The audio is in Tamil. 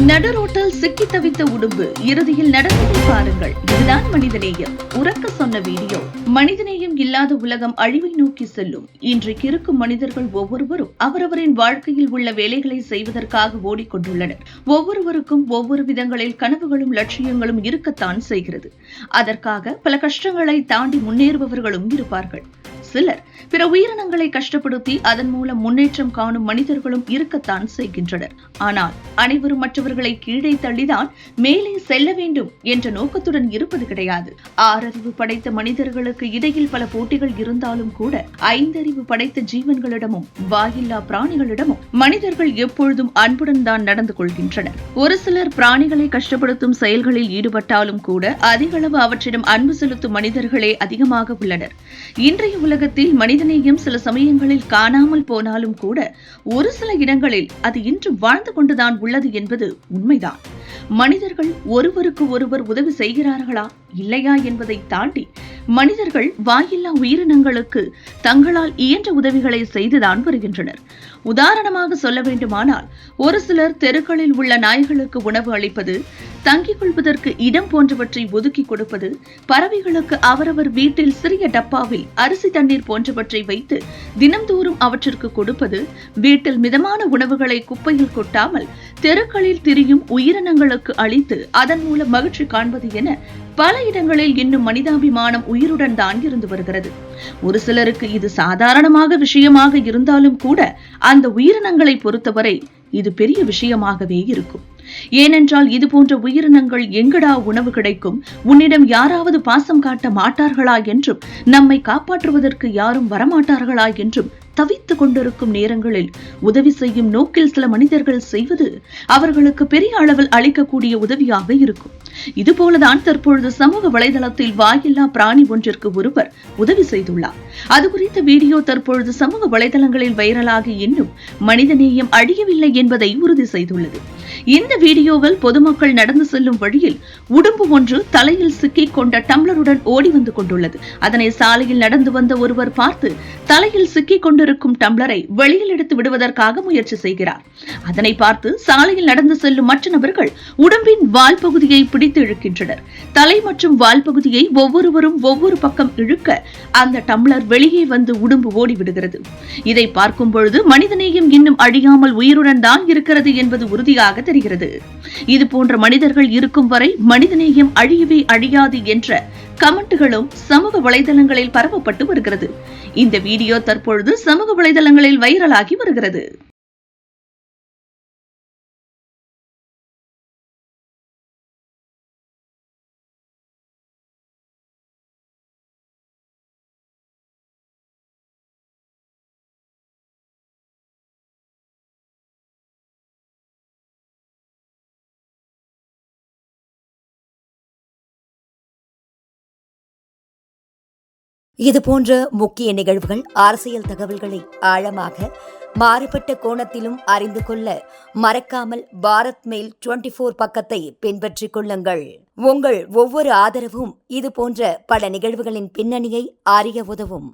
நடுரோட்டில் சிக்கி தவித்த உடும்பு இறுதியில் நடந்ததை பாருங்கள். இதுதான் மனிதநேயம். உறக்க சொன்ன வீடியோ. மனிதநேயம் இல்லாத உலகம் அழிவை நோக்கி செல்லும். இன்றைக்கு இருக்கும் மனிதர்கள் ஒவ்வொருவரும் அவரவரின் வாழ்க்கையில் உள்ள வேலைகளை செய்வதற்காக ஓடிக்கொண்டுள்ளனர். ஒவ்வொருவருக்கும் ஒவ்வொரு விதங்களில் கனவுகளும் லட்சியங்களும் இருக்கத்தான் செய்கிறது. அதற்காக பல கஷ்டங்களை தாண்டி முன்னேறுபவர்களும் இருப்பார்கள். சிலர் பிற உயிரினங்களை கஷ்டப்படுத்தி அதன் மூலம் முன்னேற்றம் காணும் மனிதர்களும் இருக்கத்தான் செய்கின்றனர். ஆனால் அனைவரும் மற்றவர்களை கீழே தள்ளிதான் மேலே செல்ல வேண்டும் என்ற நோக்கத்துடன் இருப்பது கிடையாது. ஆறறிவு படைத்த மனிதர்களுக்கு இடையில் பல போட்டிகள் இருந்தாலும் கூட ஐந்தறிவு படைத்த ஜீவன்களிடமும் வாயில்லா பிராணிகளிடமும் மனிதர்கள் எப்பொழுதும் அன்புடன் தான் நடந்து கொள்கின்றனர். ஒரு சிலர் பிராணிகளை கஷ்டப்படுத்தும் செயல்களில் ஈடுபட்டாலும் கூட அதிக அளவு அவற்றிடம் அன்பு செலுத்தும் மனிதர்களே அதிகமாக உள்ளனர். இன்றைய உலகத்தில் மனிதநேயம் சில சமயங்களில் காணாமல் போனாலும் கூட ஒரு சில இடங்களில் அது இன்று வாழ்ந்து கொண்டுதான் உள்ளது என்பது உண்மைதான். மனிதர்கள் ஒருவருக்கு ஒருவர் உதவி செய்கிறார்களா இல்லையா என்பதை தாண்டி மனிதர்கள் வாயில்லா உயிரினங்களுக்கு தங்களால் இயன்ற உதவிகளை செய்துதான் வருகின்றனர். உதாரணமாக சொல்ல வேண்டுமானால் ஒரு சிலர் தெருக்களில் உள்ள நாய்களுக்கு உணவு அளிப்பது, தங்கிக் கொள்வதற்கு இடம் போன்றவற்றை ஒதுக்கி கொடுப்பது, பறவைகளுக்கு அவரவர் வீட்டில் சிறிய டப்பாவில் அரிசி தண்ணீர் போன்றவற்றை வைத்து தினம்தோறும் அவற்றிற்கு கொடுப்பது, வீட்டில் மிதமான உணவுகளை குப்பையில் கொட்டாமல் தெருக்களில் திரியும் உயிரினங்களுக்கு அளித்து அதன் மூலம் மகிழ்ச்சி காண்பது என பல இடங்களில் இன்னும் மனிதாபிமானம் உயிருடன் தான் இருந்து வருகிறது. ஒரு சிலருக்கு இது சாதாரணமாக விஷயமாக இருந்தாலும் கூட அந்த உயிரினங்களை பொறுத்தவரை இது பெரிய விஷயமாகவே இருக்கும். ஏனென்றால் இது போன்ற உயிரினங்கள் எங்கடா உணவு கிடைக்கும், உன்னிடம் யாராவது பாசம் காட்ட மாட்டார்களா என்றும், நம்மை காப்பாற்றுவதற்கு யாரும் வரமாட்டார்களா என்றும் தவித்துக் கொண்டிருக்கும் நேரங்களில் உதவி செய்யும் நோக்கில் சில மனிதர்கள் செய்வது அவர்களுக்கு பெரிய அளவில் அளிக்கக்கூடிய உதவியாக இருக்கும். இதுபோலதான் தற்பொழுது சமூக வலைதளத்தில் வாயில்லா பிராணி ஒன்றிற்கு ஒருவர் உதவி செய்துள்ளார். அது குறித்த வீடியோ தற்பொழுது சமூக வலைதளங்களில் வைரலாகி இன்னும் மனிதநேயம் அழியவில்லை என்பதை உறுதி செய்துள்ளது. இந்த வீடியோவில் பொதுமக்கள் நடந்து செல்லும் வழியில் உடும்பு ஒன்று தலையில் சிக்கிக் கொண்ட டம்ளருடன் ஓடி வந்து கொண்டுள்ளது. அதனை சாலையில் நடந்து வந்த ஒருவர் பார்த்து தலையில் சிக்கிக் கொண்டிருக்கும் டம்ளரை வெளியில் எடுத்து விடுவதற்காக முயற்சி செய்கிறார். அதனை பார்த்து சாலையில் நடந்து செல்லும் மற்ற நபர்கள் உடம்பின் வால் பகுதியை பிடித்து இழுக்கின்றனர். தலை மற்றும் வால் பகுதியை ஒவ்வொருவரும் ஒவ்வொரு பக்கம் இழுக்க அந்த டம்ளர் வெளியே வந்து உடும்பு ஓடிவிடுகிறது. இதை பார்க்கும் பொழுது மனிதநேயம் இன்னும் அழியாமல் உயிருடன் தான் இருக்கிறது என்பது உறுதியாக தெரிகிறது. இது போன்ற மனிதர்கள் இருக்கும் வரை மனிதநேயம் அழியவே அழியாது என்ற கமெண்ட்களும் சமூக வலைதளங்களில் பரவப்பட்டு வருகிறது. இந்த வீடியோ தற்பொழுது சமூக வலைதளங்களில் வைரலாகி வருகிறது. இதுபோன்ற முக்கிய நிகழ்வுகள், அரசியல் தகவல்களை ஆழமாக மாறுபட்ட கோணத்திலும் அறிந்து கொள்ள மறக்காமல் பாரத் மெயில் 24 பக்கத்தை பின்பற்றிக் கொள்ளுங்கள். உங்கள் ஒவ்வொரு ஆதரவும் இதுபோன்ற பல நிகழ்வுகளின் பின்னணியை அறிய உதவும்.